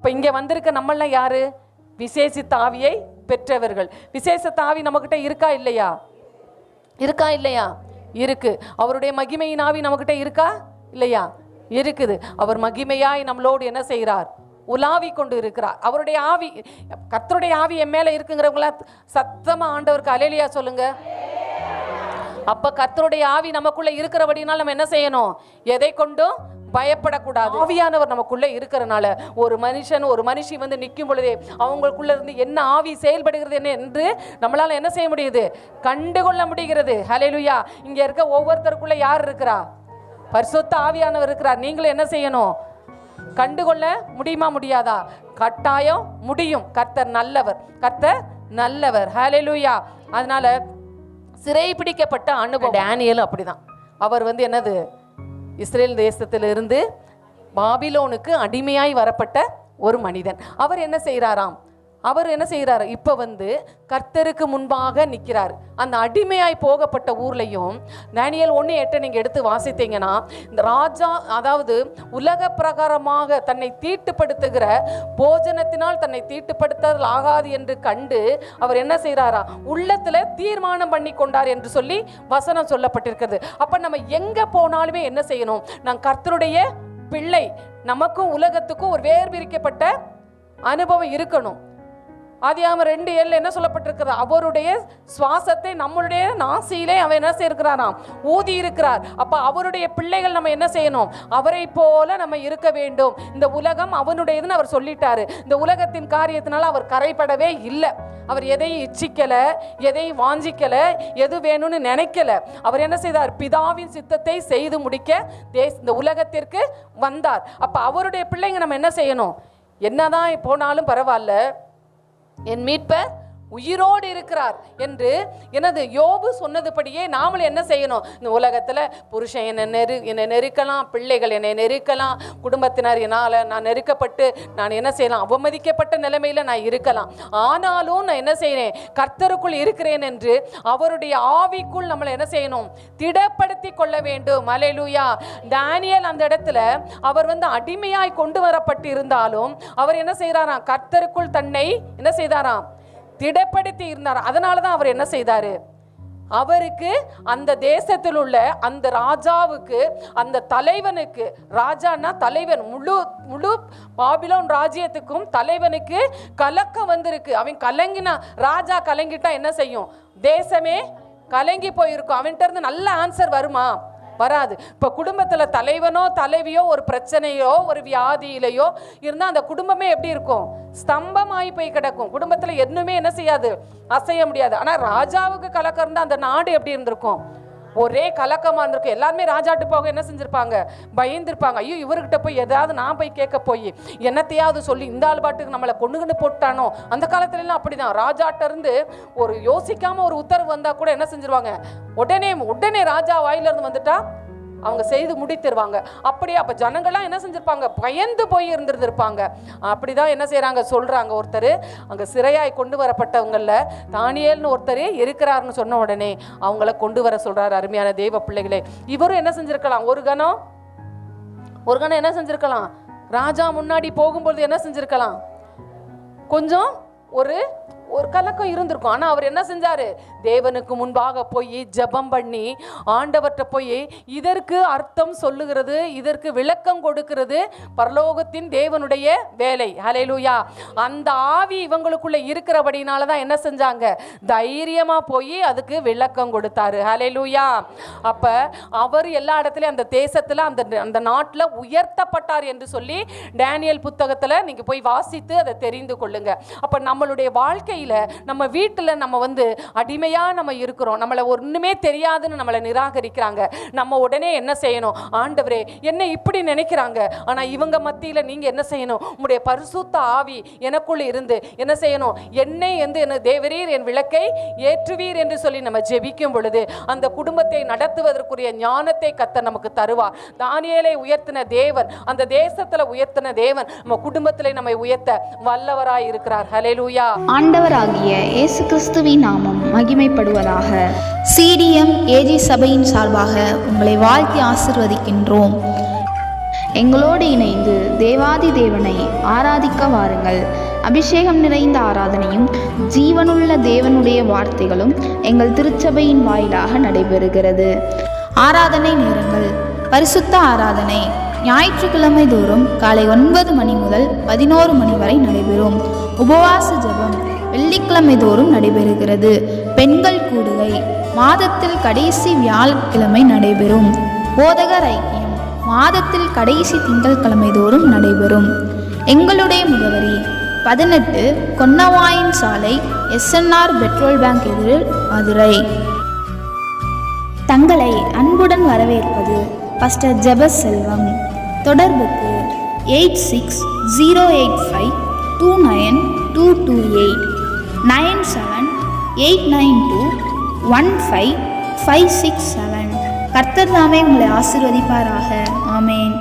இப்போ இங்கே வந்திருக்க நம்மளாம் யாரு? விசேஷித்த ஆவியை பெற்றவர்கள். விசேஷித்த ஆவி நம்மகிட்ட இருக்கா இல்லையா? இருக்கா இல்லையா? இருக்கு. அவருடைய மகிமையின் ஆவி நம்மகிட்ட இருக்கா இல்லையா? இருக்குது. அவர் மகிமையாய் நம்மளோடு என்ன செய்கிறார்? உலாவி கொண்டு இருக்கிறார். அவருடைய ஆவி, கர்த்தருடைய ஆவி என் மேல இருக்குங்கிறவங்கள சத்தமா ஆண்டவருக்கு அல்லேலூயா சொல்லுங்க. அப்ப கர்த்தருடைய ஆவி நமக்குள்ள இருக்கிறபடினால நம்ம என்ன செய்யணும்? எதை கொண்டும் பயப்படக்கூடாது. ஆவியானவர் நமக்குள்ள இருக்கிறனால ஒரு மனுஷன் ஒரு மனுஷி வந்து நிற்கும் பொழுதே அவங்களுக்குள்ள இருந்து என்ன ஆவி செயல்படுகிறது என்ன என்று நம்மளால என்ன செய்ய முடியுது? கண்டுகொள்ள முடிகிறது. ஹல்லேலூயா. இங்க இருக்க ஒவ்வொருத்தருக்குள்ள யார் இருக்கிறா? பரிசுத்த ஆவியானவர் இருக்கிறார். நீங்களும் என்ன செய்யணும்? கண்டுகொள்ள முடியுமா முடியாதா? கட்டாயம் முடியும். கர்த்தர் நல்லவர், கர்த்தர் நல்லவர். ஹல்லேலூயா. அதனால சிறை பிடிக்கப்பட்ட அனுபவம் டேனியல் அப்படிதான். அவர் வந்து என்னது? இஸ்ரேல் தேசத்திலிருந்து பாபிலோனுக்கு அடிமையாய் வரப்பட்ட ஒரு மனிதன். அவர் என்ன செய்கிறாராம்? இப்போ வந்து கர்த்தருக்கு முன்பாக நிற்கிறார். அந்த அடிமையாய் போகப்பட்ட ஊர்லையும் டேனியல் 1:8 நீங்கள் எடுத்து வாசித்தீங்கன்னா, இந்த ராஜா அதாவது உலக பிரகாரமாக தன்னை தீட்டுப்படுத்துகிற போஜனத்தினால் தன்னை தீட்டுப்படுத்தல் ஆகாது என்று கண்டு அவர் என்ன செய்கிறாரா? உள்ளத்துல தீர்மானம் பண்ணி கொண்டார் என்று சொல்லி வசனம் சொல்லப்பட்டிருக்கிறது. அப்ப நம்ம எங்க போனாலுமே என்ன செய்யணும்? நான் கர்த்தருடைய பிள்ளை, நமக்கும் உலகத்துக்கும் ஒரு வேர்பிரிக்கப்பட்ட அனுபவம் இருக்கணும். ஆதியாகமம் 2:7 என்ன சொல்லப்பட்டிருக்கிறது? அவருடைய சுவாசத்தை நம்மளுடைய நாசியிலே அவர் என்ன செய்கிறாராம்? ஊதி இருக்கிறார். அப்ப அவருடைய பிள்ளைகள் நம்ம என்ன செய்யணும்? அவரை போல நம்ம இருக்க வேண்டும். இந்த உலகம் அவனுடையதுன்னு அவர் சொல்லிட்டாரு. இந்த உலகத்தின் காரியத்தினால அவர் கரைப்படவே இல்லை. அவர் எதையும் இச்சிக்கல, எதையும் வாஞ்சிக்கல, எது வேணும்னு நினைக்கல. அவர் என்ன செய்தார்? பிதாவின் சித்தத்தை செய்து முடிக்க இந்த உலகத்திற்கு வந்தார். அப்ப அவருடைய பிள்ளைங்க நம்ம என்ன செய்யணும்? என்னதான் போனாலும் பரவாயில்ல, என் மீட்பர் உயிரோடு இருக்கிறார் என்று எனது யோபு சொன்னதுபடியே நாமளும் என்ன செய்யணும்? இந்த உலகத்தில் புருஷன் என்னை நெருக்கலாம், பிள்ளைகள் என்னை நெருக்கலாம், குடும்பத்தினர் என்னால் நான் நெருக்கப்பட்டு நான் என்ன செய்யலாம்? அவமதிக்கப்பட்ட நிலைமையில் நான் இருக்கலாம். ஆனாலும் நான் என்ன செய்கிறேன்? கர்த்தருக்குள் இருக்கிறேன் என்று அவருடைய ஆவிக்குள் நம்மளை என்ன செய்யணும்? திடப்படுத்தி கொள்ள வேண்டும். அல்லேலூயா. தானியேல் அந்த இடத்துல அவர் வந்து அடிமையாய் கொண்டு வரப்பட்டு இருந்தாலும் அவர் என்ன செய்கிறாராம்? கர்த்தருக்குள் தன்னை என்ன செய்தாராம்? திடப்படுத்தி இருந்தார். அதனாலதான் அவர் என்ன செய்தாரு? அவருக்கு அந்த தேசத்தில் உள்ள அந்த ராஜாவுக்கு, அந்த தலைவனுக்கு, ராஜான்னா தலைவன், முழு பாபிலோன் ராஜ்யத்துக்கும் தலைவனுக்கு கலக்கம் வந்திருக்கு. அவன் கலங்கினா, ராஜா கலங்கிட்டா என்ன செய்யும்? தேசமே கலங்கி போயிருக்கும். அவன்கிட்ட இருந்து நல்ல ஆன்சர் வருமா? வராது. இப்போ குடும்பத்தில் தலைவனோ தலைவியோ ஒரு பிரச்சனையோ ஒரு வியாதியிலையோ இருந்தால் அந்த குடும்பமே எப்படி இருக்கும்? ஸ்தம்பமாகி போய் கிடக்கும். குடும்பத்தில் என்னுமே என்ன செய்யாது? அசைய முடியாது. ஆனால் ராஜாவுக்கு கலக்கம் இருந்தால் அந்த நாடு எப்படி இருந்திருக்கும்? ஒரே கலக்கமாக இருந்திருக்கும். எல்லாருமே ராஜாட்டு போக என்ன செஞ்சுருப்பாங்க? பயந்துருப்பாங்க. ஐயோ, இவர்கிட்ட போய் ஏதாவது நான் போய் கேட்க போய் என்னத்தையாவது சொல்லி இந்த ஆள் பாட்டுக்கு நம்மளை கொண்டு போட்டானோ. அந்த காலத்துலலாம் அப்படிதான். ராஜாட்ட இருந்து ஒரு யோசிக்காம ஒரு உத்தரவு வந்தால் கூட என்ன செஞ்சிருவாங்க? உடனே ராஜா வாயிலிருந்து வந்துட்டா அவங்க செய்து முடித்திருவாங்க. அப்படியே அப்போ ஜனங்கள்லாம் என்ன செஞ்சிருப்பாங்க? பயந்து போய் இருந்திருப்பாங்க. அப்படிதான் என்ன செய்கிறாங்க சொல்கிறாங்க. ஒருத்தர் அங்கே சிறையாய் கொண்டு வரப்பட்டவங்களில் தானியேல்னு ஒருத்தர் இருக்கிறாருன்னு சொன்ன உடனே அவங்கள கொண்டு வர சொல்கிறார். அருமையான தேவ பிள்ளைகளே, இவரும் என்ன செஞ்சிருக்கலாம்? ஒரு கணம் என்ன செஞ்சிருக்கலாம்? ராஜா முன்னாடி போகும்போது என்ன செஞ்சிருக்கலாம்? கொஞ்சம் ஒரு கலக்கம் இருந்திருக்கும். ஆனால் அவர் என்ன செஞ்சாரு? தேவனுக்கு முன்பாக போய் ஜெபம் பண்ணி ஆண்டவர்கிட்ட போய் இதற்கு அர்த்தம் சொல்லுகிறது, இதற்கு விளக்கம் கொடுக்கிறது பரலோகத்தின் தேவனுடைய வேலை. ஹல்லேலூயா. அந்த ஆவி இவங்களுக்குள்ள இருக்கிறபடினால தான் என்ன செஞ்சாங்க? தைரியமா போய் அதுக்கு விளக்கம் கொடுத்தாரு. ஹல்லேலூயா. அப்ப அவர் எல்லா இடத்துலையும் அந்த தேசத்துல அந்த நாட்டில் உயர்த்தப்பட்டார் என்று சொல்லி டேனியல் புத்தகத்துல நீங்க போய் வாசித்து அதை தெரிந்து கொள்ளுங்க. அப்ப நம்மளுடைய வாழ்க்கை நம்ம வீட்டில் நம்ம வந்து அடிமையா நம்ம இருக்கிறோம். நம்மளை ஒண்ணுமே தெரியாதுன்னு நம்மளை நிராகரிக்கிறாங்க. நம்ம உடனே என்ன செய்யணும்? ஆண்டவரே, என்ன இப்படி நினைக்கிறாங்க, ஆனா இவங்க மத்தியில் நீங்க என்ன செய்யணும்? உங்களுடைய பரிசுத்த ஆவி எனக்குள்ள இருந்து என்ன செய்யணும்? என்னை என்ன தேவரீர் என் விளக்கை ஏற்றுவீர் என்று சொல்லி நம்ம ஜெபிக்கும் பொழுது அந்த குடும்பத்தை நடத்துவதற்குரிய ஞானத்தை கர்த்தர் நமக்கு தருவார். தானியேலை உயர்த்தின தேவன், அந்த தேசத்துல உயர்த்தின தேவன் நம்ம குடும்பத்திலே நம்மை உயர்த்த வல்லவராய் இருக்கிறார். ஹல்லேலூயா. ஆண்டவராகிய இயேசு கிறிஸ்துவின் நாமம் மகிமைப்படுவதாக. CDM AG சபையின் சார்பாக உங்களை வாழ்த்தி ஆசிர்வதிக்கின்றோம். எங்களோடு இணைந்து தேவாதி தேவனை ஆராதிக்க வாருங்கள். அபிஷேகம் நிறைந்த ஆராதனையும் ஜீவனுள்ள தேவனுடைய வார்த்தைகளும் எங்கள் திருச்சபையின் வாயிலாக நடைபெறுகிறது. ஆராதனை நேரங்கள்: பரிசுத்த ஆராதனை ஞாயிற்றுக்கிழமை தோறும் காலை 9 மணி முதல் 11 மணி வரை நடைபெறும். உபவாச ஜெபம் வெள்ளிக்கிழமை தோறும் நடைபெறுகிறது. பெண்கள் கூடுகை மாதத்தில் கடைசி வியாழக்கிழமை நடைபெறும். போதகர் ஐக்கியம் மாதத்தில் கடைசி திங்கட்கிழமை தோறும் நடைபெறும். எங்களுடைய முகவரி 18 கொன்னவாயின் சாலை, SNR பெட்ரோல் பேங்க் எதிரில், மதுரை. தங்களை அன்புடன் வரவேற்பது பாஸ்டர் ஜெபசெல்வம். தொடர்புக்கு 8608529228 9789215567. கர்த்தர் தாமே உங்களை ஆசீர்வதிப்பாராக. ஆமேன்.